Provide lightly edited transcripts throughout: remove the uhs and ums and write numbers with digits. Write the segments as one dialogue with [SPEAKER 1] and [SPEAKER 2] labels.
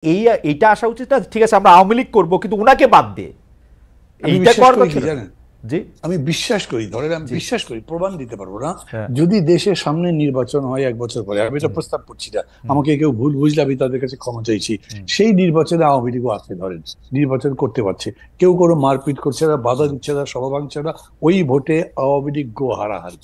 [SPEAKER 1] এইটা আসা উচিত না, ঠিক আছে আমরা আওয়ামী লীগ করবো কিন্তু উনাকে বাদ দিয়ে এইটা করার কথা জানেন। জি
[SPEAKER 2] আমি বিশ্বাস করি, ধরেন আমি বিশ্বাস করি, প্রমাণ দিতে পারবো না, যদি দেশের সামনে নির্বাচন হয় 1 বছর পরে, আমি এটা প্রস্তাব করছি না, আমাকে কেউ ভুল বুঝলে আমি তাদের কাছে ক্ষমা চাইছি, সেই নির্বাচনে আওয়ামী লীগও আছে, ধরেন নির্বাচন করতে পারছে, কেউ কোনো মারপিট করছে না, বাধা দিচ্ছে না, সভা ভাঙছে না, ওই ভোটে আওয়ামী লীগ গো হারাহারি।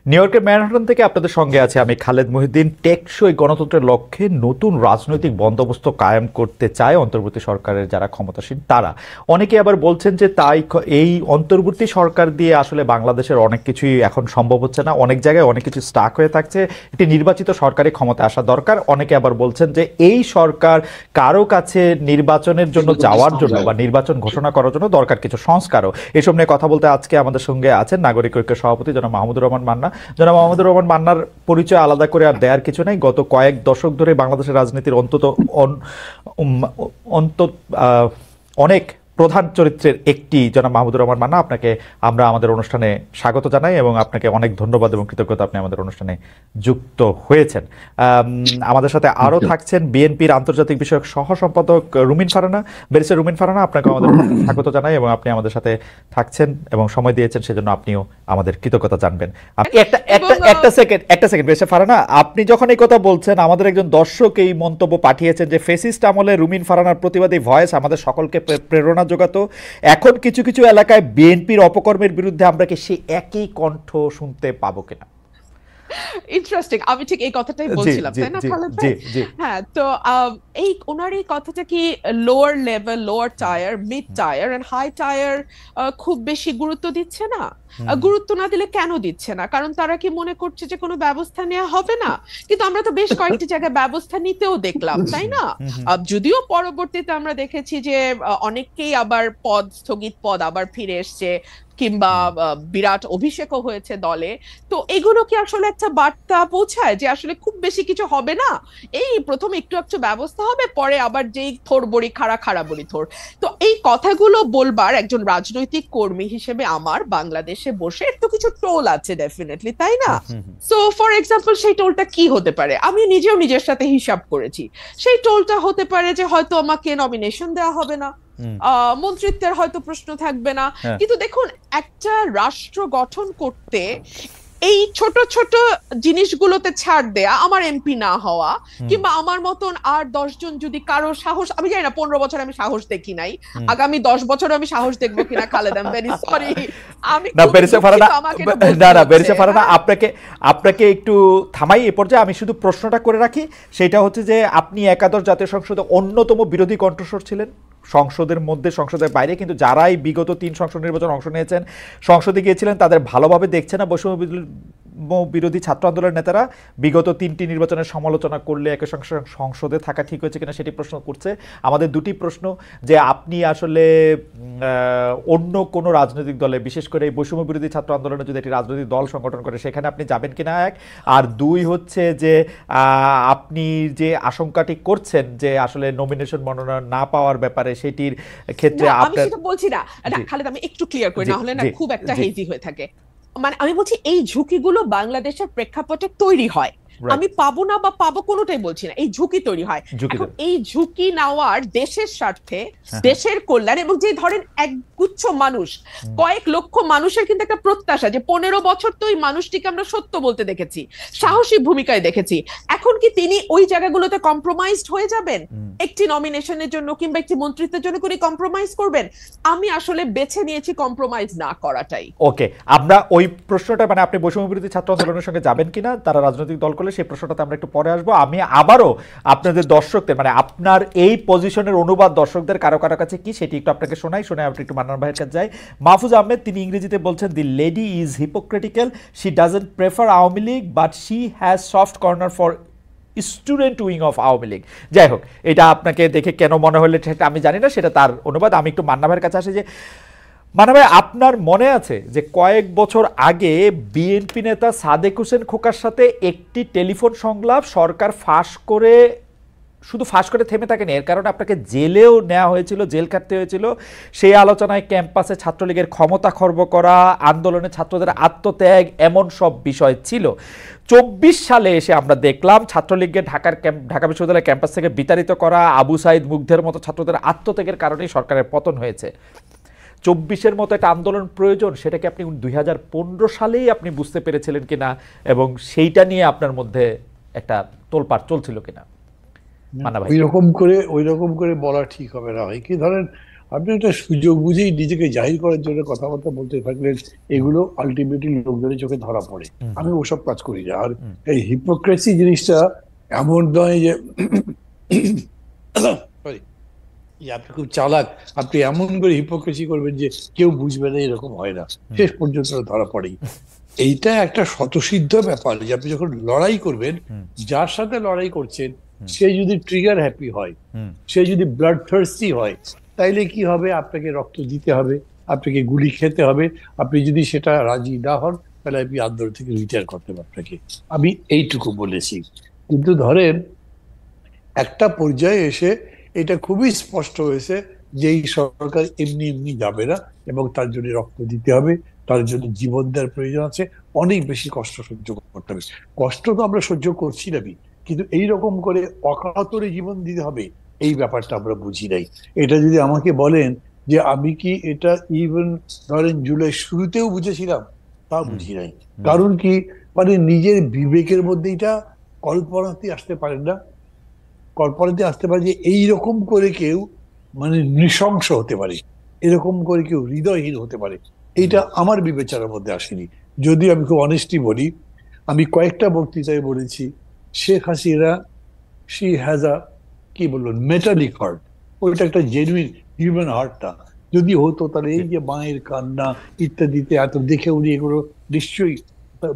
[SPEAKER 1] নিউ ইয়র্কের ম্যানহাটন থেকে আপনাদের সঙ্গে আছে আমি খালেদ মহিউদ্দিন। টেকসই গণতন্ত্রের লক্ষ্যে নতুন রাজনৈতিক বন্দোবস্ত কায়েম করতে চায় অন্তর্বর্তী সরকারের যারা ক্ষমতাসীন তারা। অনেকে আবার বলছেন যে তাই এই অন্তর্বর্তী সরকার দিয়ে আসলে বাংলাদেশের অনেক কিছুই এখন সম্ভব হচ্ছে না, অনেক জায়গায় অনেক কিছু স্টাক হয়ে থাকছে, একটি নির্বাচিত সরকারি ক্ষমতা আসা দরকার। অনেকে আবার বলছেন যে এই সরকার কারো কাছে নির্বাচনের জন্য যাওয়ার জন্য বা নির্বাচন ঘোষণা করার জন্য দরকার কিছু সংস্কারও। এসব নিয়ে কথা বলতে আজকে আমাদের সঙ্গে আছেন নাগরিক ঐক্যের সভাপতি জনাব মাহমুদুর রহমান মান্না। জনাব মাহমুদুর রহমান মান্নার পরিচয় আলাদা করে আর দেওয়ার কিছু নাই। গত কয়েক দশক ধরে বাংলাদেশের রাজনীতির অনেক প্রধান চরিত্রের একটি জনাব মাহমুদুর রহমান মান্না, আপনাকে আমরা আমাদের অনুষ্ঠানে স্বাগত জানাই এবং আপনাকে অনেক ধন্যবাদ এবং কৃতজ্ঞতা আপনি আমাদের অনুষ্ঠানে যুক্ত হয়েছেন। আমাদের সাথে আরও থাকছেন বিএনপির আন্তর্জাতিক বিষয়ক সহ সম্পাদক রুমিন ফারহানা, ব্যারিস্টার রুমিন ফারহানা, আপনাকে আমাদের স্বাগত জানাই এবং আপনি আমাদের সাথে থাকছেন এবং সময় দিয়েছেন সেজন্য আপনিও আমাদের কৃতজ্ঞতা জানবেন। একটা সেকেন্ড ব্যারিস্টার ফারহানা, আপনি যখন এই কথা বলছেন আমাদের একজন দর্শক এই মন্তব্য পাঠিয়েছেন যে ফেসিস্ট আমলে রুমিন ফারহানার প্রতিবাদী ভয়েস আমাদের সকলকে প্রেরণা যোগাতো, এখন কিছু কিছু এলাকায় বিএনপির অপকর্মের বিরুদ্ধে আমরা কি সেই একই কণ্ঠ শুনতে পাবো কিনা?
[SPEAKER 3] ইন্টারেস্টিং, আমি ঠিক এই কথাটাই বলছিলাম, তাই না খালেদ ভাই? হ্যাঁ, তো এই ওনার এই কথাটা কি lower level, lower tier, mid tier and high tier খুব বেশি গুরুত্ব দিচ্ছে না? গুরুত্ব না দিলে কেন দিচ্ছে না? কারণ তারা কি মনে করছে যে কোনো ব্যবস্থা নেওয়া হবে না? কিন্তু আমরা তো বেশ কয়েকটি জায়গায় ব্যবস্থা নিতেও দেখলাম, তাই না? যদিও পরবর্তীতে আমরা দেখেছি যে অনেককেই আবার স্থগিত পদ আবার ফিরে এসছে, কিংবা বিরাট অভিষেকও হয়েছে দলে। তো এগুলো কি আসলে একটা বার্তা পৌঁছায় যে আসলে খুব বেশি কিছু হবে না, এই প্রথমে একটু একটু ব্যবস্থা হবে, পরে আবার যেই থোর বড়ি খাড়া বড়ি থোর? তো এই কথাগুলো বলবার একজন রাজনৈতিক কর্মী হিসেবে আমার বাংলাদেশে বসে একটু কিছু টোল আছে ডেফিনেটলি, তাই না? সো ফর এক্সাম্পল, সেই টোলটা কি হতে পারে? আমি নিজেও নিজের সাথে হিসাব করেছি। সেই টোলটা হতে পারে যে হয়তো আমাকে নমিনেশন দেওয়া হবে না, মন্ত্রিত্বের হয়তো প্রশ্ন থাকবে না। কিন্তু দেখুন, একটা রাষ্ট্র গঠন করতে এই ছোট ছোট জিনিসগুলোতে ছাড় দেয়া, আমার এমপি না হওয়া, কিংবা আমার মতন আর 10 জন যদি কারো সাহস, আমি জানি না 15 বছর আমি সাহস দেখি নাই, আগামী 10 বছর আমি সাহস দেখবো কিনা Khaled, I am very sorry. আমি
[SPEAKER 1] ব্যারিস্টার ফারহানা আপনাকে একটু থামাই এ পর্যায়ে। আমি শুধু প্রশ্নটা করে রাখি, সেটা হচ্ছে যে আপনি একাদশ জাতীয় সংসদে অন্যতম বিরোধী কণ্ঠস্বর ছিলেন, সংসদের মধ্যে সংসদের বাইরে, কিন্তু যারাই বিগত 3 সংসদ নির্বাচন অংশ নিয়েছেন, সংসদে গিয়েছিলেন, তাদের ভালোভাবে দেখছে না বৈষম্য বিরোধী ছাত্র আন্দোলনের নেতারা বিগত 3টি নির্বাচনের সমালোচনা করলে একই সঙ্গে সংসদে থাকা ঠিক হয়েছে কিনা সেটি প্রশ্ন করছে। আমাদের দুটি প্রশ্ন, যে আপনি আসলে অন্য কোনো রাজনৈতিক দলে, বিশেষ করে এই বৈষম্য বিরোধী ছাত্র আন্দোলনে যদি একটি রাজনৈতিক দল সংগঠন করে সেখানে আপনি যাবেন কিনা, এক। আর 2 হচ্ছে যে আপনি যে আশঙ্কাটি করছেন যে আসলে নমিনেশন মনোনয়ন না পাওয়ার ব্যাপারে, সেটির ক্ষেত্রে
[SPEAKER 3] আমি সেটা বলছি না খালেদ, আমি একটু ক্লিয়ার করি, না হলে না খুব একটা হেজি হয়ে থাকে। মানে আমি বলছি এই ঝুঁকিগুলো বাংলাদেশের প্রেক্ষাপটে তৈরি হয়, আমি পাবো না বা পাবো কোনোটাই বলছি না, এই ঝুঁকি তৈরি হয়। এখন এই ঝুঁকি নেওয়ার দেশের স্বার্থে, দেশের কল্যাণ, এবং যে ধরেন একগুচ্ছ মানুষ, কয়েক লক্ষ মানুষের কিন্তু একটা প্রত্যাশা যে 15 বছর তো ওই মানুষটিকে আমরা সত্য বলতে দেখেছি, সাহসী ভূমিকায় দেখেছি, এখন কি তিনি ওই জায়গাগুলোতে কম্প্রোমাইজড হয়ে যাবেন? একটি নমিনেশনের জন্য কিংবা একটি মন্ত্রিত্বের জন্য করে কম্প্রোমাইজ করবেন? আমি আসলে বেছে নিয়েছি কম্প্রোমাইজ না করাটাই।
[SPEAKER 1] ওকে, আমরা ওই প্রশ্নটা, মানে আপনি বৈষম্য বিরোধী ছাত্র আন্দোলনের সঙ্গে যাবেন কিনা তারা রাজনৈতিক দল করলে, সেই প্রশ্নটাতে আমরা একটু পরে আসবো। আমি আবারও আপনাদের দর্শকদের, মানে আপনার এই পজিশনের অনুবাদ দর্শকদের কারো কারো কাছে কি সেটি একটু আপনাকে শোনাই, শুনে আপনি একটু মান্নান ভাইয়ের কাছে যাই। মাহফুজ আহমেদ, তিনি ইংরেজিতে বলছেন, the lady is hypocritical, she doesn't prefer Awami League but she has soft corner for student wing of Awami League. যাই হোক, এটা আপনাকে দেখে কেন মনে হলে সেটা আমি জানি না, সেটা তার অনুবাদ। আমি একটু মান্না ভাইয়ের কাছে আসি, যে মান্না ভাই, আপনার মনে আছে যে কয়েক বছর আগে বিএনপি নেতা সাদেক হোসেন খোকার সাথে একটি টেলিফোন সংলাপ সরকার ফাঁস করে শুধু ফাঁস করে থেমে থাকেনি, এর কারণে আপনাকে জেলেও নেওয়া হয়েছিল, জেল কাটতে হয়েছিল। সেই আলোচনায় ক্যাম্পাসে ছাত্রলীগের ক্ষমতা খর্ব করা, আন্দোলনে ছাত্রদের আত্মত্যাগ, এমন সব বিষয় ছিল। 24 সালে এসে আমরা দেখলাম ছাত্রলীগকে ঢাকা বিশ্ববিদ্যালয় ক্যাম্পাস থেকে বিতাড়িত করা, আবু সাইদ মুগ্ধের মতো ছাত্রদের আত্মত্যাগের কারণেই সরকারের পতন হয়েছে। 24-এর মতো একটা আন্দোলন প্রয়োজন, সেটাকে আপনি 2015 সালেই আপনি বুঝতে পেরেছিলেন কিনা, এবং সেইটা নিয়ে আপনার মধ্যে একটা তোলপাড় চলছিল কিনা?
[SPEAKER 2] ওই রকম করে বলা ঠিক হবে না ভাই। কি ধরেন, আপনি একটা সুযোগ বুঝেই নিজেকে জাহির করার জন্য কথাবার্তা বলতে থাকলেন, এগুলো আলটিমেটলি লোকজনের চোখে ধরা পড়ে। আমি ওসব কাজ করি না। আর এই হিপোক্রেসি জিনিসটা এমন নয় যে আপনি খুব চালাক, আপনি এমন করে হিপোক্রেসি করবেন যে কেউ বুঝবে না, এরকম হয় না, শেষ পর্যন্ত ধরা পড়েই। এইটা একটা স্বতঃসিদ্ধ ব্যাপার যে আপনি যখন লড়াই করবেন, যার সাথে লড়াই করছেন সে যদি ট্রিগার হ্যাপি হয়, সে যদি ব্লাড থার্স্টি হয়, তাইলে কি হবে? আপনাকে রক্ত দিতে হবে, আপনাকে গুলি খেতে হবে। আপনি যদি সেটা রাজি না হন, তাহলে আপনি আন্দোলন থেকে রিটায়ার করতে হবে আপনাকে। আমি এইটুকু বলেছি। কিন্তু ধরেন একটা পর্যায়ে এসে এটা খুবই স্পষ্ট হয়েছে যে এই সরকার এমনি এমনি যাবে না, এবং তার জন্য রক্ত দিতে হবে, তার জন্য জীবন দেওয়ার প্রয়োজন আছে, অনেক বেশি কষ্ট সহ্য করতে হবে। কষ্ট তো আমরা সহ্য করছি না, কিন্তু এইরকম করে অকাতরে জীবন দিতে হবে, এই ব্যাপারটা আমরা বুঝি নাই। এটা যদি আমাকে বলেন যে আমি কি এটা ইভেন ধরেন জুলাই শুরুতেও বুঝেছিলাম, তা বুঝি নাই। কারণ কি, মানে নিজের বিবেকের মধ্যে এটা কল্পনাতে আসতে পারেন না, কল্পনাতে আসতে পারে যে এইরকম করে কেউ মানে নৃশংস হতে পারে, এরকম করে কেউ হৃদয়হীন হতে পারে। এইটা আমার বিবেচনার মধ্যে আসেনি। যদিও আমি খুব অনেস্টলি বলি, আমি কয়েকটা বক্তৃতায় বলেছি Sheikh Hasina she has a কি বললো মেটালিক হার্ট, ওইটা একটা জেনুইন হিউম্যান হার্টটা যদি হতো, তাহলে এই যে মায়ের কান্না ইত্যাদিতে এত দেখে উনি এগুলো নিশ্চয়ই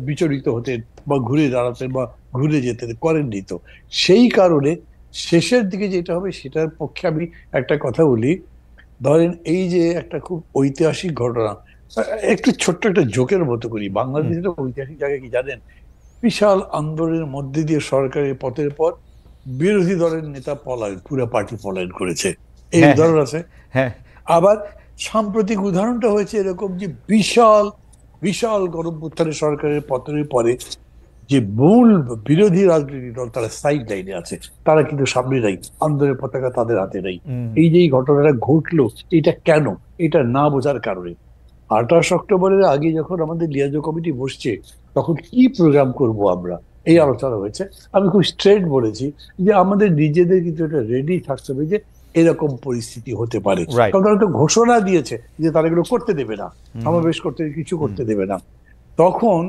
[SPEAKER 2] বিচলিত হতেন বা ঘুরে দাঁড়াতেন বা ঘুরে যেতেন, করেননি তো। সেই কারণে শেষের দিকে যেটা হবে সেটার পক্ষে আমি একটা কথা বলি। ধরেন এই যে একটা খুব ঐতিহাসিক ঘটনা, একটু ছোট্ট একটা জোকের মতো করি। বাংলাদেশের ঐতিহাসিক জায়গায় কি জানেন, বিশাল আন্দোলনের মধ্যে দিয়ে সরকারের পথের পর বিরোধী দলের নেতা পলায়ন, পুরো পার্টি পলায়ন করেছে, এই উদাহরণ আছে। আবার সাম্প্রতিক উদাহরণটা হয়েছে এরকম যে বিশাল বিশাল গণঅভ্যুত্থানে সরকারের পতনের পরে যে মূল বিরোধী রাজনৈতিক দল তারা সাইড লাইনে আছে, তারা কিন্তু সামনে নাই, আন্দোলনের পতাকা তাদের হাতে নাই। এই যে এই ঘটনাটা ঘটলো, এটা কেন? এটা না বোঝার কারণে। 28 অক্টোবরের আগে যখন আমাদের লিয়াজো কমিটি বসছে, তখন কি প্রোগ্রাম করব আমরা, এই আলোচনা হয়েছে। আমি খুব স্ট্রেট বলেছি যে আমাদের নিজেদের কিন্তু এটা রেডি থাকতে হবে যে এরকম পরিস্থিতি হতে পারে। কারণ তারা তো ঘোষণা দিয়েছে যে তারা এগুলো করতে দেবে না, সমাবেশ করতে, কিছু করতে দেবে না। তখন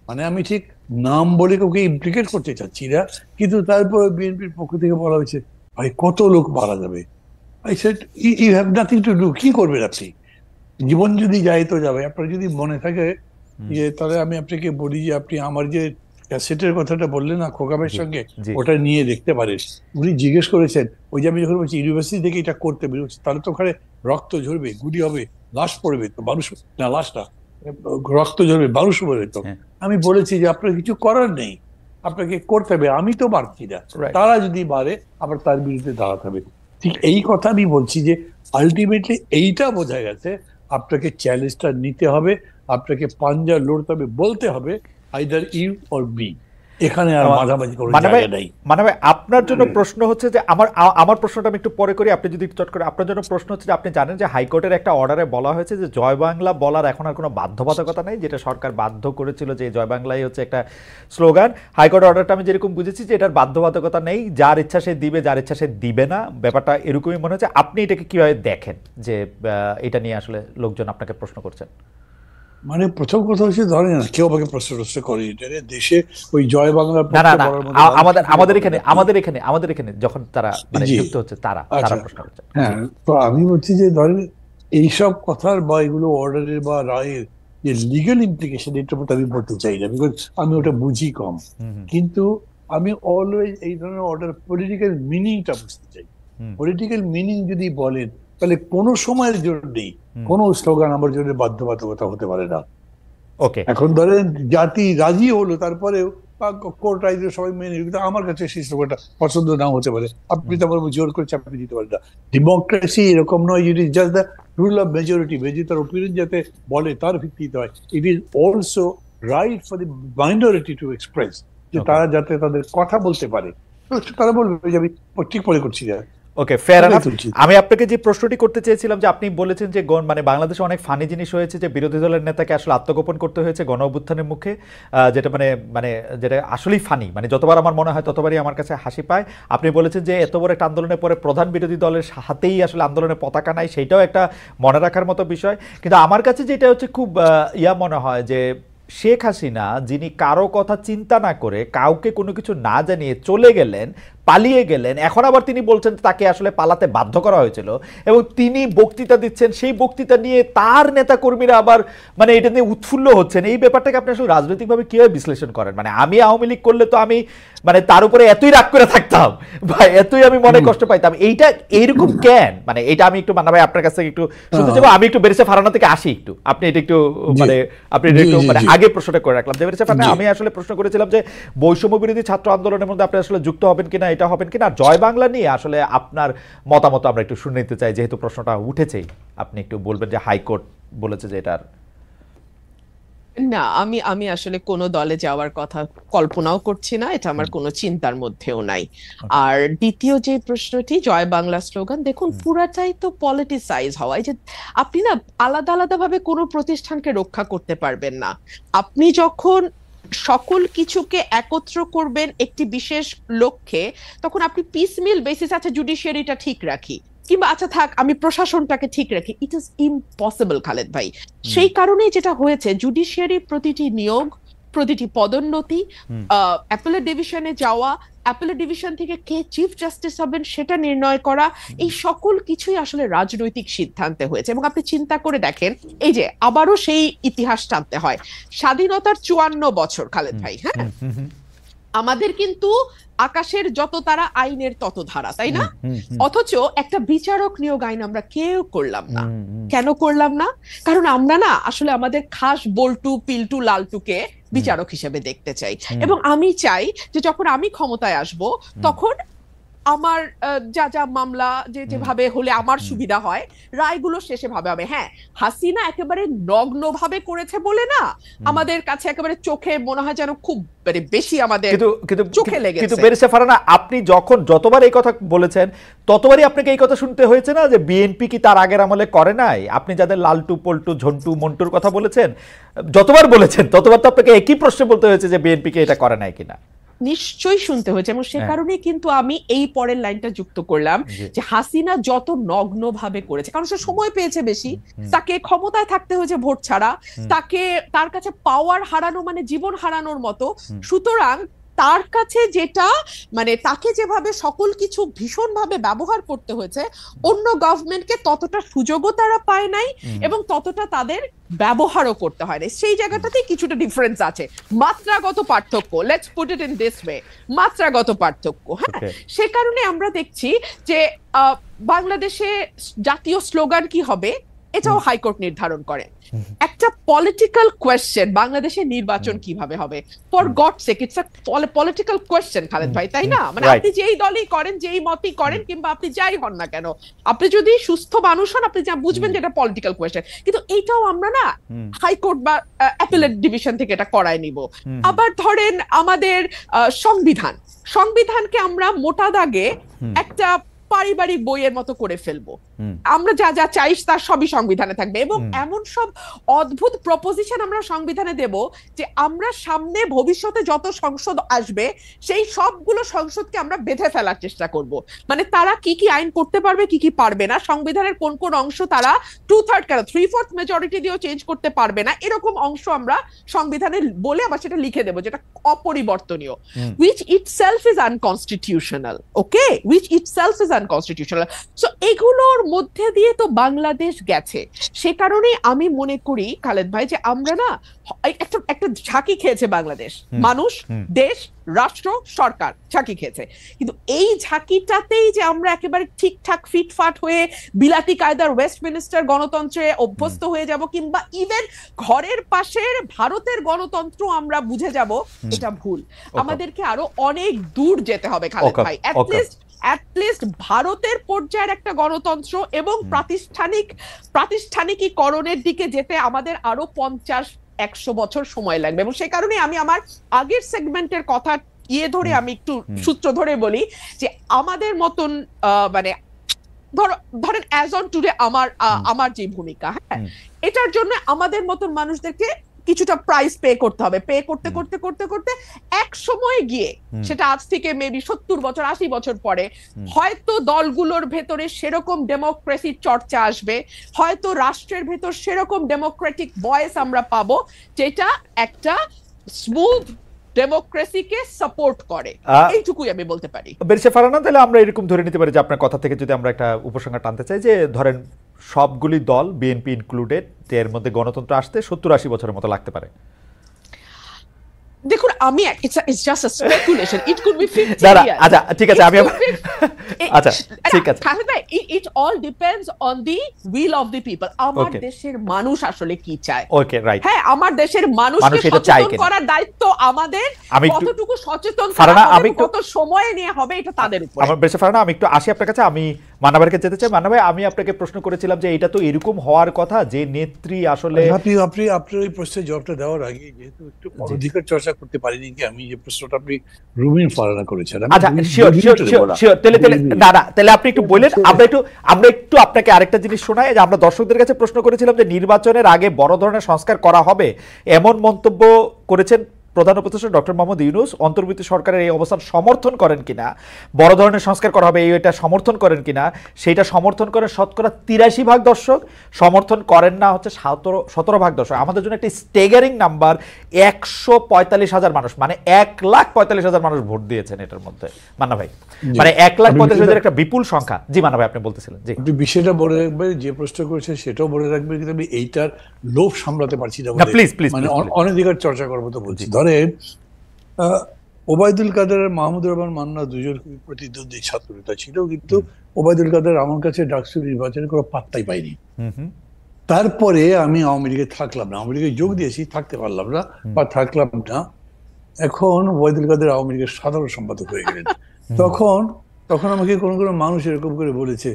[SPEAKER 2] মানে আমি ঠিক নাম বলে কাউকে ইমপ্লিকেট করতে চাচ্ছি না, কিন্তু তারপর বিএনপির পক্ষ থেকে বলা হয়েছে ভাই কত লোক মারা যাবে। I said you have nothing to do, কি করবেন আপনি? জীবন যদি যায় তো যাবে। আপনার যদি মনে থাকে যে, তাহলে আমি আপনাকে বলি যে আপনি আমার যে ক্যাসেটের কথাটা বললেন না খোকামের সঙ্গে, ওটা নিয়ে দেখতে পারেন। উনি জিজ্ঞেস করেছেন, ওই যে আমি যখন বলছি ইউনিভার্সিটি থেকে এটা করতে বেরোচ্ছি, তাহলে তো ওখানে রক্ত ঝরবে, গুলি হবে, লাশ পড়বে, তো মানুষ না, লাশ না, রক্ত ঝরবে, মানুষ পড়বে। তো আমি বলেছি যে আপনার কিছু করার নেই, আপনাকে করতে হবে, আমি তো পারছি না, তারা যদি পারে আবার তার বিরুদ্ধে দাঁড়াতে হবে। ঠিক এই কথা আমি বলছি যে আলটিমেটলি এইটা বোঝা গেছে, আপনাকে চ্যালেঞ্জটা নিতে হবে, আপনাকে পাঞ্জা লড়তে হবে, বলতে হবে আইদার ইউ অর বি, এখানে আর মাঝামাঝি কোনো জায়গা নেই।
[SPEAKER 1] মানে আপনার জন্য প্রশ্ন হচ্ছে যে আমার প্রশ্নটা আমি একটু পরে করি, আপনি যদি চট করে। আপনার জন্য প্রশ্ন হচ্ছে যে আপনি জানেন যে হাইকোর্টের একটা অর্ডারে বলা হয়েছে যে জয় বাংলা বলার এখন আর কোনো বাধ্যবাধকতা নেই, যেটা সরকার বাধ্য করেছিল যে জয় বাংলাই হচ্ছে একটা স্লোগান। হাইকোর্ট অর্ডারটা আমি যেরকম বুঝেছি যে এটার বাধ্যবাধকতা নেই, যার ইচ্ছা সে দিবে, যার ইচ্ছা সে দিবে না, ব্যাপারটা এরকমই মনে হচ্ছে। আপনি এটাকে কিভাবে দেখেন যে এটা নিয়ে আসলে লোকজন আপনাকে প্রশ্ন করছেন?
[SPEAKER 2] মানে প্রথম কথা হচ্ছে, ধরেন না কেউ আমাকে প্রশ্ন করে দেশে ওই জয় বাংলা আমাদের এখানে যখন তারা যুক্ত হচ্ছে তারা প্রশ্ন করছে। হ্যাঁ, তো আমি বলছি যে ধরেন এইসব কথার বা এগুলো অর্ডারের বা রায়ের যে লিগ্যাল ইমপ্লিকেশন, এটার মধ্যে আমি বলতে চাই না, বিকজ আমি ওটা বুঝি কম। কিন্তু আমি অলওয়েজ এই ধরনের অর্ডার পলিটিক্যাল মিনিংটা বুঝতে চাই। পলিটিক্যাল মিনিং যদি বলেন, তাহলে কোনো সময়ের জন্যই কোনো স্লোগান আমার জন্য বাধ্যবাধকতা হতে পারে না। এখন ধরেন জাতি রাজি হলো, তারপরেও বা কোর্ট রাইজে সবাই মেনে নিবে, কিন্তু আমার কাছে সেই স্লোগানটা পছন্দ নাও হতে পারে, আপনি তো আমার জোর করে চাপিয়ে দিতে পারেন না। ডেমোক্রেসি এরকম নয়, it is just the rule of majority, তার ওপিনিয়ন যাতে বলে তার ভিত্তিতে হয়। It is also right for the minority to express, যে তারা যাতে তাদের কথা বলতে পারে, তারা বলবে যে আমি ঠিক মনে করছি না।
[SPEAKER 1] ওকে, ফেয়ার এনাফ। আমি আপনাকে যে প্রশ্নটি করতে চেয়েছিলাম, যে আপনি বলেছেন যে মানে বাংলাদেশে অনেক ফানি জিনিস হয়েছে, যে বিরোধী দলের নেতাকে আসলে আত্মগোপন করতে হয়েছে গণ অভ্যুত্থানের মুখে, যেটা মানে যেটা আসলেই ফানি, মানে যতবার আমার মনে হয় ততবারই আমার কাছে হাসি পায়। আপনি বলেছেন যে এত বড় একটা আন্দোলনের পরে প্রধান বিরোধী দলের হাতেই আসলে আন্দোলনের পতাকা নাই, সেইটাও একটা মনে রাখার মতো বিষয়। কিন্তু আমার কাছে যেটা হচ্ছে খুব মনে হয় যে শেখ হাসিনা, যিনি কারো কথা চিন্তা না করে কাউকে কোনো কিছু না জানিয়ে চলে গেলেন, পালিয়ে গেলেন, এখন আবার তিনি বলছেন তাকে আসলে পালাতে বাধ্য করা হয়েছিল, এবং তিনি বক্তৃতা দিচ্ছেন, সেই বক্তৃতা নিয়ে তার নেতা কর্মীরা আবার মানে এটা নিয়ে উৎফুল্ল হচ্ছেন। এই ব্যাপারটাকে আপনি আসলে রাজনৈতিকভাবে কিভাবে বিশ্লেষণ করেন? মানে আমি আওয়ামী লীগ করলে তো আমি মানে তার উপরে এতই রাগ করে থাকতাম বা এতই আমি মনে কষ্ট পাইতাম, এইটা এইরকম কেন? মানে এটা আমি একটু মান্না ভাই আপনার কাছ থেকে একটু শুনতে চাইবো। আমি একটু বেরেসা ফারানা থেকে আসি, একটু আপনি এটা একটু মানে আপনি একটু মানে আগে প্রশ্নটা করে রাখলাম যে বেরেসা ফারানা, আমি আসলে প্রশ্ন করেছিলাম যে বৈষম্য বিরোধী ছাত্র আন্দোলনের মধ্যে আপনি আসলে যুক্ত হবেন কিনা, এটা হবেন কিনা, জয় বাংলা নিয়ে আসলে আপনার মতামত আমরা একটু শুনে নিতে চাই, যেহেতু প্রশ্নটা উঠেছেই। আপনি একটু বলবেন যে হাইকোর্ট বলেছে যে এটার
[SPEAKER 3] না, আমি আসলে কোনো দলে যাওয়ার কথা কল্পনাও করছি না, এটা আমার কোনো চিন্তার মধ্যেও নাই। আর দ্বিতীয় যে প্রশ্নটি, জয় বাংলা স্লোগান, দেখুন পুরাটাই তো পলিটিসাইজ হওয়া। এই যে আপনি না আলাদা আলাদা ভাবে কোনো প্রতিষ্ঠানকে রক্ষা করতে পারবেন না। আপনি যখন সকল কিছুকে একত্র করবেন একটি বিশেষ লক্ষ্যে, তখন আপনি পিসমিল বেসিস, আচ্ছা জুডিশিয়ারিটা ঠিক রাখি, কিংবা আচ্ছা থাক আমি প্রশাসনটাকে ঠিক রাখি, ইট ইজ ইম্পসিবল খালেদ ভাই। সেই কারণেই যেটা হয়েছে, জুডিশিয়ারির প্রতিটি নিয়োগ, প্রতিটি পদোন্নতি, অ্যাপেলেট ডিভিশনে যাওয়া, অ্যাপেলেট ডিভিশন থেকে কে চিফ জাস্টিস হবেন সেটা নির্ণয় করা, এই সকল কিছুই আসলে রাজনৈতিক সিদ্ধান্তে হয়েছে। এবং আপনি চিন্তা করে দেখেন, এই যে আবারও সেই ইতিহাস টানতে হয়, স্বাধীনতার 54 বছর খালেদ ভাই, হ্যাঁ, আমাদের কিন্তু আকাশের যত তারা আইনের তত ধারা, তাই না? অথচ একটা বিচারক নিয়োগ আইন আমরা কেউ করলাম না। কেন করলাম না? কারণ আমরা না আসলে আমাদের খাস বল্টু পিল্টু লালটুকে বিচারক হিসেবে দেখতে চাই। এবং আমি চাই যে যখন আমি ক্ষমতায় আসব, তখন আমার যা যা মামলা যেভাবে হলে আমার সুবিধা হয়, রায়গুলো শেষে ভাবে হবে। হ্যাঁ, হাসিনা একেবারে নগ্ন ভাবে করেছে বলে না, আমাদের কাছে একেবারে চোখে মনে হয় যেন খুব বেশি আমাদের চোখে লেগেছে।
[SPEAKER 1] কিন্তু বেরেসা ফারানা, আপনি যতবার এই কথা বলেছেন ততবারই আপনাকে এই কথা শুনতে হয়েছে না যে বিএনপি কি তার আগের আমলে করে নাই? আপনি যাদের লালটু পল্টু ঝন্টু মন্টুর কথা বলেছেন, যতবার বলেছেন ততবার তো আপনাকে একই প্রশ্ন বলতে হয়েছে যে বিএনপি কে এটা করে নাই কিনা।
[SPEAKER 3] নিশ্চয়ই শুনতে হয়েছে, এবং সে কারণে কিন্তু আমি এই পরের লাইনটা যুক্ত করলাম যে হাসিনা যত নগ্ন ভাবে করেছে, কারণ সে সময় পেয়েছে বেশি, তাকে ক্ষমতায় থাকতে হয়েছে ভোট ছাড়া, তার কাছে পাওয়ার হারানো মানে জীবন হারানোর মতো। সুতরাং তার কাছে যেটা মানে তাকে যেভাবে সকল কিছু ভীষণভাবে ব্যবহার করতে হয়েছে, অন্য গভর্নমেন্টকে ততটা সুযোগও তারা পায় নাই এবং ততটা তাদের ব্যবহারও করতে হয় না। সেই জায়গাটাতে কিছুটা ডিফারেন্স আছে, মাত্রাগত পার্থক্য, let's put it in this way, মাত্রাগত পার্থক্য। হ্যাঁ, সে কারণে আমরা দেখছি যে বাংলাদেশে জাতীয় স্লোগান কি হবে এটাও হাইকোর্ট নির্ধারণ করে। একটা পলিটিক্যাল কোয়েশ্চেন, বাংলাদেশে নির্বাচন কিভাবে হবে, for God sake, it's a political question Khaled ভাই, তাই না? মানে আপনি যেই দলই করেন, যেই মতই করেন, কিংবা আপনি যাই হন না কেন, আপনি যদি সুস্থ মানুষ হন, আপনি যা বুঝবেন যে এটা পলিটিক্যাল কোয়েশ্চেন। কিন্তু এইটাও আমরা না হাইকোর্ট বা অ্যাপেলেট ডিভিশন থেকে এটা করায় নিব। আবার ধরেন আমাদের সংবিধানকে আমরা মোটা দাগে একটা পারিবারিক বইয়ের মতো করে ফেলবো, আমরা যা যা চাই তার সবই সংবিধানে থাকবে, এবং এমন সব অদ্ভুত প্রপোজিশন আমরা সংবিধানে দেব যে আমরা সামনে ভবিষ্যতে যত সংসদ আসবে সেই সবগুলো সংসদকে আমরা বেঁধে ফেলার চেষ্টা করব। মানে তারা কি কি আইন করতে পারবে, কি কি পারবে না, সংবিধানের কোন কোন অংশ তারা 2/3 কেন 3/4 মেজরিটি দিয়েও চেঞ্জ করতে পারবে না, এরকম অংশ আমরা সংবিধানে বলে আবার সেটা লিখে দেব যেটা অপরিবর্তনীয়, which itself is unconstitutional, okay, which itself is unconstitutional. So এগুলোর মধ্যে দিয়ে তো বাংলাদেশ গেছে। সে কারণে আমি মনে করি খালেদ ভাই যে আমরা না একটা ঝাঁকি খেয়েছে বাংলাদেশ, মানুষ, দেশ, রাষ্ট্র, সরকার ঝাঁকি খেয়েছে। কিন্তু এই ঝাঁকিটাতেই যে আমরা একেবারে ঠিকঠাক ফিটফাট হয়ে বিলাতি কায়দার ওয়েস্টমিনিস্টার গণতন্ত্রে অভ্যস্ত হয়ে যাব, কিংবা ইভেন ঘরের পাশের ভারতের গণতন্ত্র আমরা বুঝে যাব, এটা ভুল। আমাদেরকে আরো অনেক দূর যেতে হবে খালেদ ভাই। অ্যাটলিস্ট ভারতের পর্যায়ের একটা গণতন্ত্র এবং প্রাতিষ্ঠানিকীকরণের দিকে যেতে আমাদের আরো 50-100 বছর সময় লাগবে। এবং সে কারণে আমি আমার আগের সেগমেন্টের কথা ধরে আমি একটু সূত্র ধরে বলি যে আমাদের মতন মানে ধরেন অ্যাজ অন টুডে আমার যে ভূমিকা, হ্যাঁ, এটার জন্য আমাদের মতন মানুষদেরকে কিছুটা প্রাইস পে করতে হবে। পে করতে করতে করতে করতে এক সময় গিয়ে, সেটা আজ থেকে মেবি 70 বছর 80 বছর পরে, হয়তো দলগুলোর ভেতরে সেরকম ডেমোক্রেসির চর্চা আসবে, হয়তো রাষ্ট্রের ভেতর সেরকম ডেমোক্রেটিক ভয়েস আমরা পাবো যেটা একটা স্মুথ ডেমোক্রেসিকে সাপোর্ট করে। এইটুকুই আমি বলতে পারি।
[SPEAKER 1] বেরিসা ফারহানা, তাহলে আমরা এরকম ধরে নিতে পারি যে আপনার কথা থেকে যদি আমরা একটা উপসংহার টানতে চাই যে ধরেন সবগুলি দল, বিএনপি ইনক্লুডেড, এর মধ্যে গণতন্ত্র আসতে 70-80 বছরের মতো লাগতে পারে।
[SPEAKER 3] দেখুন, আমি it's just a speculation, it could be 50 years.
[SPEAKER 1] আচ্ছা ঠিক আছে, আমি আচ্ছা ঠিক আছে,
[SPEAKER 3] it all depends on the will of the people. আমার দেশের মানুষ আসলে কি চায়।
[SPEAKER 1] ওকে, রাইট।
[SPEAKER 3] হ্যাঁ, আমার দেশের মানুষকে সচেতন করার দায়িত্ব আমাদের। কতটুকু সচেতন করা হবে, কত সময় নিয়ে হবে, এটা তাদের উপর।
[SPEAKER 1] আমার বেশ ফারহানা, আমি একটু আসি আপনার কাছে। আমি মান্নাভাইকে যেতে চাই। মান্না ভাই, আমি আপনাকে প্রশ্ন করেছিলাম যে এটা তো এরকম হওয়ার কথা যে নেত্রী আসলে,
[SPEAKER 2] আপনার এই প্রশ্নের জবাবটা দেওয়ার আগে যেহেতু একটু অধিকার চর্চা করতে পারিনি কি, আমি যে প্রশ্নটা আপনি রুমিন ফারহানা করেছেন,
[SPEAKER 1] আচ্ছা শিওর, তাহলে আপনি একটু বলেন। আমরা একটু আপনাকে আরেকটা জিনিস শোনাই যে আমরা দর্শকদের কাছে প্রশ্ন করেছিলাম যে নির্বাচনের আগে বড় ধরনের সংস্কার করা হবে, এমন মন্তব্য করেছেন প্রধান উপদেষ্টা ডক্টর মোহাম্মদ ইউনূস। অন্তর্বর্তী সরকারের এই অবস্থান সমর্থন করেন কিনা, বড় ধরনের সংস্কার করা হবে এটা সমর্থন করেন কিনা, সেইটা সমর্থন করেন শতকরা 83% দর্শক, সমর্থন করেন না হচ্ছে 17% দর্শক। আমাদের জন্য একটা স্টেগারিং নাম্বার, 145,000 মানুষ, মানে 1,45,000 মানুষ ভোট দিয়েছেন এটার মধ্যে। মান্না ভাই, মানে 1,45,000 একটা বিপুল সংখ্যা। জি মান্না ভাই, আপনি বলতেছিলেন। জি,
[SPEAKER 2] বিষয়টা বলে রাখবে, যে প্রশ্ন করেছে সেটাও বলে রাখবে, কিন্তু আমি এইটার লোভ সামলাতে পারছি না।
[SPEAKER 1] প্লিজ প্লিজ,
[SPEAKER 2] মানে অনধিকার চর্চা করবো তো বলছি। ধরেন ওবায়দুল কাদের আর মাহমুদুর রহমান মান্না দুজন প্রতিদ্বন্দ্বী ছাত্র নেতা ছিল, কিন্তু ওবায়দুল কাদের আমার কাছে ডাকসু নির্বাচনে কোনো পাত্তাই পাইনি। তারপরে আমি আওয়ামী লীগে থাকলাম না, আওয়ামী লীগে যোগ দিয়েছি, থাকতে পারলাম না বা থাকলাম না। এখন ওবায়দুল কাদের আওয়ামী লীগের সাধারণ সম্পাদক হয়ে গেলেন। তখন আমাকে কোনো কোনো মানুষ এরকম করে বলেছে,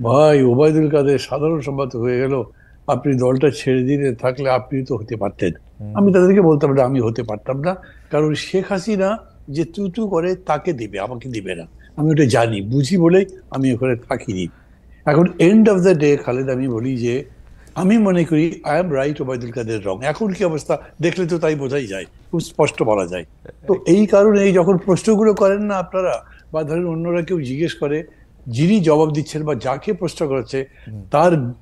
[SPEAKER 2] ভাই ওবায়দুল কাদের সাধারণ সম্পাদক হয়ে গেল, আপনি দলটা ছেড়ে দিয়ে থাকলে আপনি তো হতে পারতেন। আমি তাদেরকে বলতাম না, আমি হতে পারতাম না, কারণ শেখ হাসিনা যে তুতু করে তাকে দিবে, আমাকে দিবে না। আমি ওটা জানি, বুঝি বলেই আমি ওখানে থাকিনি। এখন end of the day Khaled, আমি বলি যে আমি মনে করি I am right, Obaidul Quader রং। এখন কি অবস্থা দেখলে তো তাই বোঝাই যায়, খুব স্পষ্ট বলা যায়। তো এই কারণে যখন প্রশ্নগুলো করেন না আপনারা, বা ধরেন অন্যরা কেউ জিজ্ঞেস করে, যিনি জবাব দিচ্ছেন বা যাকে প্রশ্ন করেছে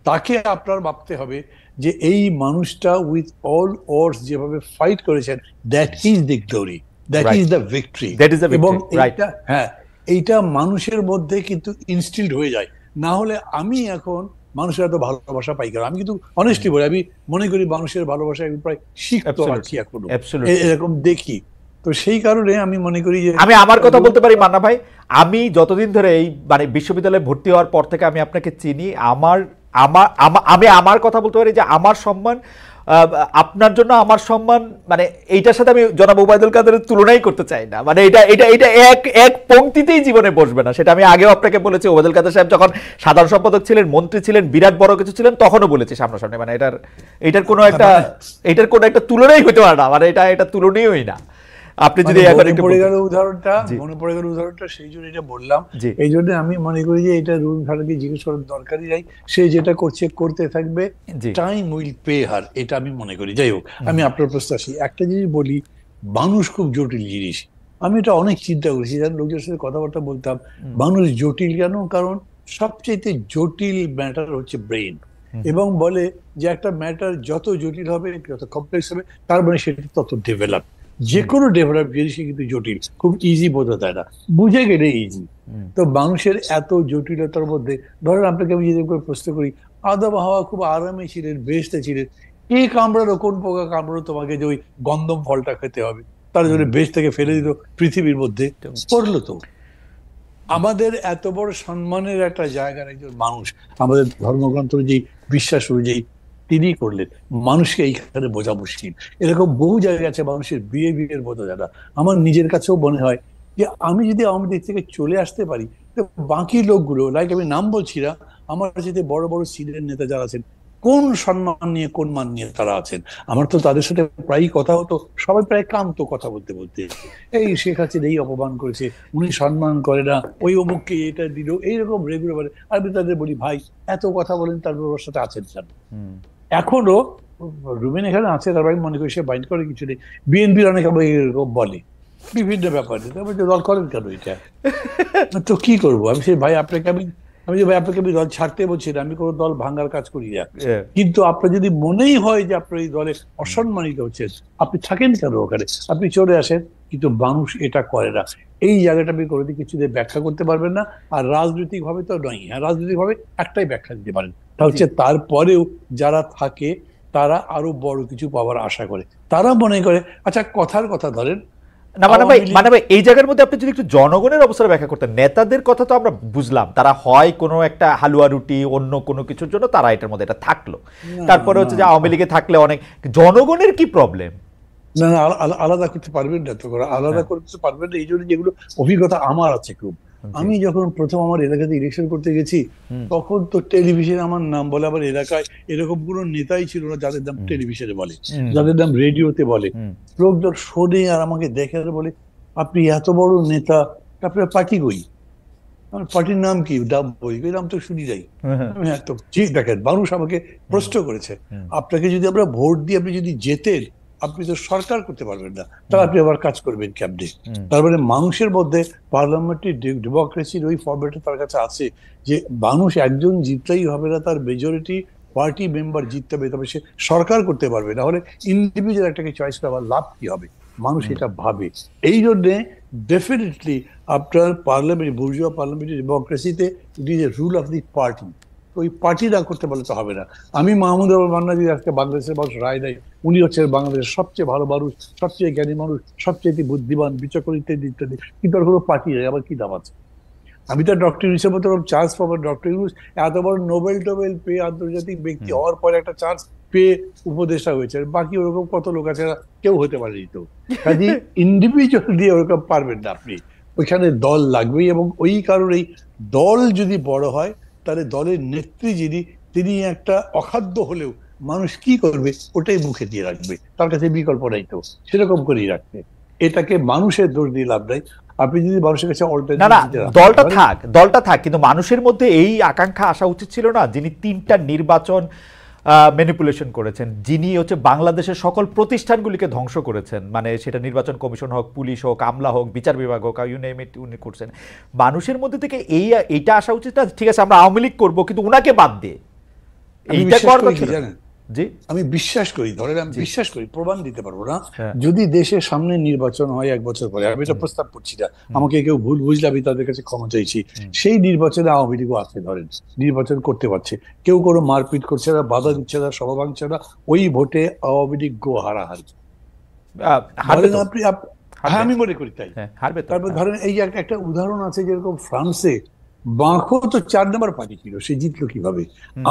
[SPEAKER 2] তাকে আপনার ভাবতে হবে যে এই মানুষটা উইথ অল অডস যেভাবে ফাইট করেছেন, that is the glory, that is the victory. এবং এইটা মানুষের মধ্যে কিন্তু ইনস্টিলড হয়ে যায়। না হলে আমি এখন মানুষের এত ভালোবাসা পাই কেন? আমি কিন্তু অনেস্টলি বলি, আমি মনে করি মানুষের ভালোবাসা আমি প্রায় শিখতে পারছি এখনো, এরকম দেখি। তো সেই কারণে আমি মনে করি যে
[SPEAKER 1] আমি আমার কথা বলতে পারি মান্না ভাই, আমি যতদিন ধরে এই মানে বিশ্ববিদ্যালয়ে ভর্তি হওয়ার পর থেকে আমি আপনাকে চিনি, আমি আমার কথা বলতে পারি যে আমার সম্মান আপনার জন্য, আমার সম্মান মানে এইটার সাথে আমি জনাব ওবায়দুল কাদেরের তুলনাই করতে চাই না। মানে এটা এক পংক্তিতেই জীবনে বসবে না। সেটা আমি আগেও আপনাকে বলেছি, ওবায়দুল কাদের সাহেব যখন সাধারণ সম্পাদক ছিলেন, মন্ত্রী ছিলেন, বিরাট বড় কিছু ছিলেন, তখনও বলেছি সামনাসামনি, মানে এটার কোনো একটা তুলনাই হতে পারে না, মানে এটা তুলনীয়ই না। আপনি যদি
[SPEAKER 2] মনে পড়ে গেল উদাহরণটা, সেই জন্য এটা বললাম। এই জন্য আমি মনে করি যে এটা রুল ভাড়াকে জিজ্ঞেস করার দরকারই নাই, সে যেটা করতে থাকবে, টাইম উইল পে হার, এটা আমি মনে করি। যাই হোক, আমি আপনার প্রশ্ন আসি। একটা জিনিস বলি, মানুষ খুব জটিল জিনিস। আমি এটা অনেক চিন্তা করেছি, যার লোকজনের সাথে কথাবার্তা বলতাম, মানুষ জটিল কেন? কারণ সবচেয়ে জটিল ম্যাটার হচ্ছে ব্রেন। এবং বলে যে একটা ম্যাটার যত জটিল হবে, যত কমপ্লেক্স হবে, তার মানে সেটা তত ডেভেলপ। যে কোনো ডেভেলপ জিনিসই কিন্তু জটিল, খুব ইজি বোঝা যায় না, বুঝে গেলে ইজি। তো মানুষের এত জটিলতার মধ্যে ধরেন আপনাকে আমি যদি প্রশ্ন করি, আদম হাওয়া খুব আরামে ছিলেন, বেহেশতে ছিলেন, কে কামড়ালো, কোন পোকা কামড়ালো তোমাকে যে ওই গন্ধম ফলটা খেতে হবে, তার জন্য বেশ থেকে ফেলে দিল পৃথিবীর মধ্যে, করলো তো। আমাদের এত বড় সম্মানের একটা জায়গার একজন মানুষ, আমাদের ধর্মগ্রন্থ অনুযায়ী, বিশ্বাস অনুযায়ী তিনি করলেন, মানুষকে এইখানে বোঝা মুশকিল। এরকম বহু জায়গা আছে মানুষের বিহেভিয়ার বোঝা যায় না। আমার নিজের কাছেও মনে হয় যে আমি যদি আওয়ামী লীগ থেকে চলে আসতে পারি, তো বাকি লোকগুলো, লাইক আমি নাম বলছি না, আমার সাথে বড় বড় সিনিয়র নেতা যারা আছেন, কোন সম্মান নিয়ে কোন মান নিয়ে তারা আছেন, আমার তো তাদের সাথে প্রায়ই কথা হতো, সবাই প্রায় কান্ত কথা বলতে বলতে, এই শেখ হাসিনা এই অপমান করেছে, উনি সম্মান করে না, ওই অমুককে এটা দিল, এইরকম রেগুলার। আমি তাদের বলি, ভাই এত কথা বলেন, তারপর ওর সাথে আছেন কেন? এখনো রুবেন এখানে আছে, তারপর আমি মনে করি সে বাইন্ড করে কিছু নেই। বিএনপির অনেক এরকম বলে বিভিন্ন ব্যাপারে, দল করেন কেন এটা? তো কি করবো আমি? সেই ভাই আপনাকে আমি যে ভাই আপনাকে আমি দল ছাড়তে বলছি না, আমি কোনো দল ভাঙার কাজ করি না, কিন্তু আপনার যদি মনেই হয় যে আপনার এই দলে অসম্মানিত হচ্ছেন, আপনি থাকেন কেন ওখানে? আপনি চলে আসেন। কিন্তু মানুষ এটা করে না। এই জায়গাটা আপনি কোনোদিন কিছু দিয়ে ব্যাখ্যা করতে পারবেন না। আর রাজনৈতিক ভাবে তো নয়, হ্যাঁ রাজনৈতিক ভাবে একটাই ব্যাখ্যা দিতে পারেন, তা হচ্ছে তারপরেও যারা থাকে তারা আরো বড় কিছু পাওয়ার আশা করে, তারা মনে করে, আচ্ছা কথার কথা ধরেন
[SPEAKER 1] না মানে ভাই এই জায়গার মধ্যে আপনি যদি একটু জনগণের অবস্থা ব্যাখ্যা করতেন। নেতাদের কথা তো আমরা বুঝলাম, তারা হয় কোনো একটা হালুয়া রুটি অন্য কোনো কিছুর জন্য তারা এটার মধ্যে এটা থাকলো, তারপরে হচ্ছে যে আওয়ামী লীগে থাকলে অনেক, জনগণের কি প্রবলেম?
[SPEAKER 2] না না, আলাদা করতে পারবেন না তো, আলাদা করতে পারবেন না। এই জন্য যেগুলো অভিজ্ঞতা আমার আছে খুব, আমি যখন প্রথম আমার এলাকাতে ইলেকশন করতে গেছি, তখন তো টেলিভিশনে আমার নাম বলে, আবার এলাকায় এরকম কোনো নেতাই ছিল না যাদের নাম টেলিভিশনে বলে, যাদের নাম রেডিওতে বলে। লোকজন শোনে আর আমাকে দেখে বলে, আপনি এত বড় নেতা, আপনার পার্টি কই? আমার পার্টির নাম কি? ডাব বই, ওই নাম তো শুনি যাই। হ্যাঁ, তো ঠিক দেখেন, মানুষ আমাকে প্রশ্ন করেছে, আপনাকে যদি আমরা ভোট দিয়ে আপনি যদি জেতেন, আপনি তো সরকার করতে পারবেন না, তাহলে আপনি আবার কাজ করবেন কেমনে? তার মানে মানুষের মধ্যে পার্লামেন্টারি ডেমোক্রেসির ওই ফরম্যাটে তার কাছে আছে যে মানুষ একজন জিতলেই হবে না, তার মেজরিটি পার্টি মেম্বার জিততে হবে, তবে সে সরকার করতে পারবে, না হলে ইন্ডিভিজুয়াল একটাকে চয়েস করে আবার লাভ কি হবে? মানুষ এটা ভাবে। এই জন্যে ডেফিনেটলি আপনার পার্লামেন্ট, বুর্জুয়া পার্লামেন্টারি ডেমোক্রেসিতে it is a rule of the party. ওই পার্টি না করতে বলে তো হবে না। আমি মাহমুদ মান্না যদি আজকে বাংলাদেশের মানুষ রায় দেয়, উনি হচ্ছে বাংলাদেশের সবচেয়ে ভালো মানুষ, সবচেয়ে জ্ঞানী মানুষ, সবচেয়ে বুদ্ধিমান, বিচক্ষণ, ইত্যাদি ইত্যাদি, কিন্তু আর কোনো পার্টি নেই, আবার কি দাম আছে? আমি তো ডক্টর ইউনুসের মতো চান্স পাবো, ডক্টর ইউনুস এত বড় নোবেল পেয়ে আন্তর্জাতিক ব্যক্তি হওয়ার পরে একটা চান্স পেয়ে উপদেষ্টা হয়েছে, বাকি ওরকম কত লোক আছে, কেউ হতে পারেনি। তো কাজে ইন্ডিভিজুয়াল দিয়ে ওরকম পারবেন না আপনি, ওইখানে দল লাগবেই। এবং ওই কারণেই দল যদি বড় হয়, তাহলে দলের নেত্রী যিনি, তিনি একটা অখাদ্য হলেও মানুষ কি করবে ওটাই মুখে দিয়ে রাখবে, তার কাছে বিকল্প নাই, তো সেরকম করেই রাখবে। এটাকে মানুষের দোষ দিয়ে লাভ নাই। আপনি যদি মানুষের কাছে
[SPEAKER 1] দলটা থাক, কিন্তু মানুষের মধ্যে এই আকাঙ্ক্ষা আসা উচিত ছিল না, যিনি 3টা নির্বাচন ম্যানিপুলেশন করেছেন, যিনি হচ্ছে বাংলাদেশের সকল প্রতিষ্ঠানগুলিকে ধ্বংস করেছেন, মানে সেটা নির্বাচন কমিশন হোক, পুলিশ হোক, আমলা হোক, বিচার বিভাগ হোক, ইউ নেম ইট, উনি করছেন। মানুষের মধ্যে থেকে এইটা আসা উচিত না, ঠিক আছে আমরা আওয়ামী লীগ করবো কিন্তু উনাকে বাদ দিয়ে, এইটা করার জানেন।
[SPEAKER 2] আমি বিশ্বাস করি, ধরেন আমি বিশ্বাস করি, প্রমাণ দিতে পারবো না, যদি দেশের সামনে নির্বাচন হয় 1 বছর পরে, আমি এটা প্রস্তাব করছি না, আমাকে কেউ ভুল বুঝলে আমি তাদের কাছে ক্ষমা চাইছি, সেই নির্বাচনে আওয়ামী লীগও আছে, ধরেন নির্বাচন করতে পারছে, কেউ কোনো মারপিট করছে না, বাধা দিচ্ছে না, সভা ভাঙছে না, ওই ভোটে আওয়ামী লীগ গো হারাহারি। আপনি হ্যাঁ, আমি মনে করি তাই। তারপর ধরেন এই একটা উদাহরণ আছে, যেরকম ফ্রান্সে বাঁকো তো 4 নম্বর পার্টি ছিল, সে জিতলো কিভাবে?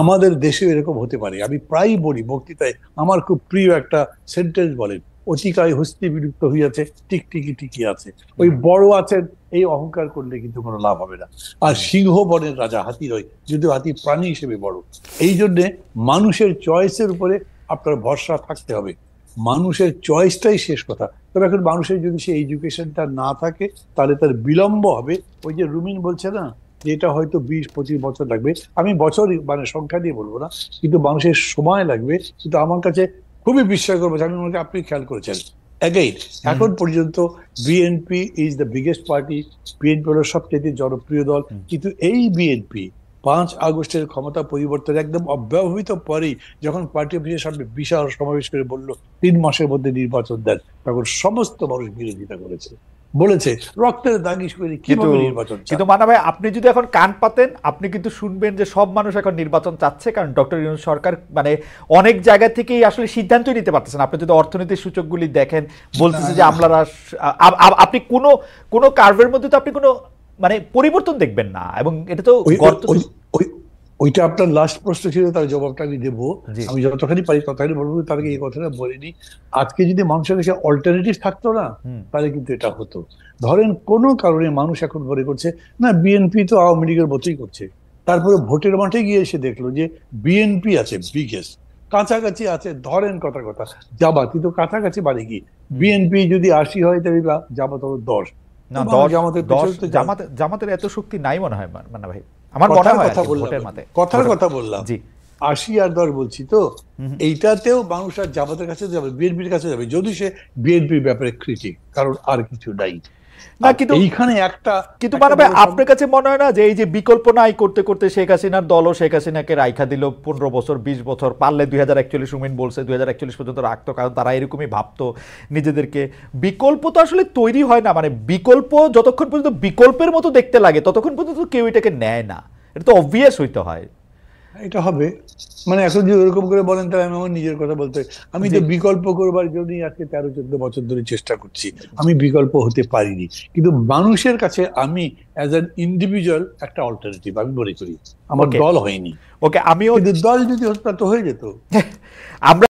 [SPEAKER 2] আমাদের দেশেও এরকম হতে পারে। আমি প্রায় বলি বক্তৃতায়, আমার খুব প্রিয় একটা সেন্টেন্স বলেন, অতিকায় হস্তি বিলুপ্ত হইয়াছে, টিকি আছে। ওই বড় আছেন, এই অহংকার করলে কিন্তু কোনো লাভ হবে না। আর সিংহ বনের রাজা হাতি রয়, যদিও হাতি প্রাণী হিসেবে বড়। এই জন্যে মানুষের চয়েসের উপরে আপনার ভরসা থাকতে হবে, মানুষের চয়েসটাই শেষ কথা। তবে এখন মানুষের যদি সে এডুকেশনটা না থাকে, তাহলে তার বিলম্ব হবে। ওই যে রুমিন বলছে না, যেটা হয়তো 20-25 বছর লাগবে, আমি বছর মানে সংখ্যা দিয়ে বলবো না, কিন্তু মানুষের সময় লাগবে। কিন্তু আমার কাছে খুবই বিশ্বাস করবো, আমি মনে করি আপনি খেয়াল করেছেন, অ্যাগেইন এখন পর্যন্ত BNP is the biggest party, BNP হলো সবচেয়ে জনপ্রিয় দল, কিন্তু এই বিএনপি 5 আগস্টের ক্ষমতা পরিবর্তন একদম অব্যবহিত পরেই যখন পার্টি অফিসের সামনে বিশাল সমাবেশ করে বলল 3 মাসের মধ্যে নির্বাচন দেন, তখন সমস্ত মানুষ বিরোধিতা করেছে, বলেছে রক্তের দাগিস করে কিভাবে নির্বাচন।
[SPEAKER 1] কিন্তু মানা ভাই, আপনি যদি এখন কান পাতেন আপনি কিন্তু শুনবেন যে সব মানুষ এখন নির্বাচন চাচ্ছে, কারণ ডক্টর ইউনূস সরকার মানে অনেক জায়গা থেকেই আসলে সিদ্ধান্তই নিতে পারতেছেন। আপনি যদি অর্থনীতির সূচকগুলি দেখেন, বলতেছে যে আমলারা, আপনি কোনো কার্ভের মধ্যে তো আপনি কোনো মানে পরিবর্তন দেখবেন না, এবং এটা তো
[SPEAKER 2] ওইটা আপনার লাস্ট প্রশ্ন ছিল, তার জবাবটা আমি দেবো। আমি যতখানি পারি ততখানি বলবো। তার আগে এই কথাটা বলিনি, আজকে যদি মানুষের কাছে অল্টারনেটিভ থাকতো না, তাহলে কিন্তু এটা হতো। ধরেন কোনো কারণে মানুষ এখন মনে করছে না বিএনপি তো আওয়ামী লীগের মতোই করছে, তারপরে ভোটের মাঠে গিয়ে এসে দেখলো যে বিএনপি আছে বিগেস্ট, কাছাকাছি আছে, ধরেন কথা জামাত, কিন্তু কাছাকাছি মানে কি, বিএনপি যদি 80 হয় তাহলে জামাত হলো 10
[SPEAKER 1] না। জামাতের এত শক্তি নাই মনে হয় মান্না ভাই, আমার মনে হয়।
[SPEAKER 2] কথার কথা বললাম, 80 আর 10 বলছি তো, এইটাতেও মানুষ আর জামাতের কাছে যাবে, বিএনপির কাছে যাবে যদি সে বিএনপির ব্যাপারে ক্রিটিক, কারণ আর কিছু নাই
[SPEAKER 1] না। কিন্তু এইখানে কিন্তু মান্না ভাই, আপনার কাছে মনে হয় না যে এই যে বিকল্প নাই করতে করতে শেখ হাসিনার দলও শেখ হাসিনাকে রাইখা দিল 15 বছর 20 বছর, পারলে 2041 সুমিন বলছে 2041 পর্যন্ত রাখতো, কারণ তারা এরকমই ভাবতো নিজেদেরকে। বিকল্প তো আসলে তৈরি হয় না, মানে বিকল্প যতক্ষণ পর্যন্ত বিকল্পের মতো দেখতে লাগে ততক্ষণ পর্যন্ত কেউ এটাকে নেয় না, এটা তো অবভিয়াস হইতে হয়।
[SPEAKER 2] এটা হবে মানে এখন যদি ওরকম করে বলেন তাহলে আমি আমার নিজের কথা বলতে, আমি তো বিকল্প করবার জন্যই আজকে 13-14 বছর ধরে চেষ্টা করছি। আমি বিকল্প হতে পারিনি, কিন্তু মানুষের কাছে আমি অ্যাজ অ্যান ইন্ডিভিজুয়াল একটা অল্টারনেটিভ আমি মনে করি। আমার দল হয়নি,
[SPEAKER 1] ওকে, আমিও
[SPEAKER 2] দল যদি হতো তো হয়ে যেত।
[SPEAKER 1] আমরা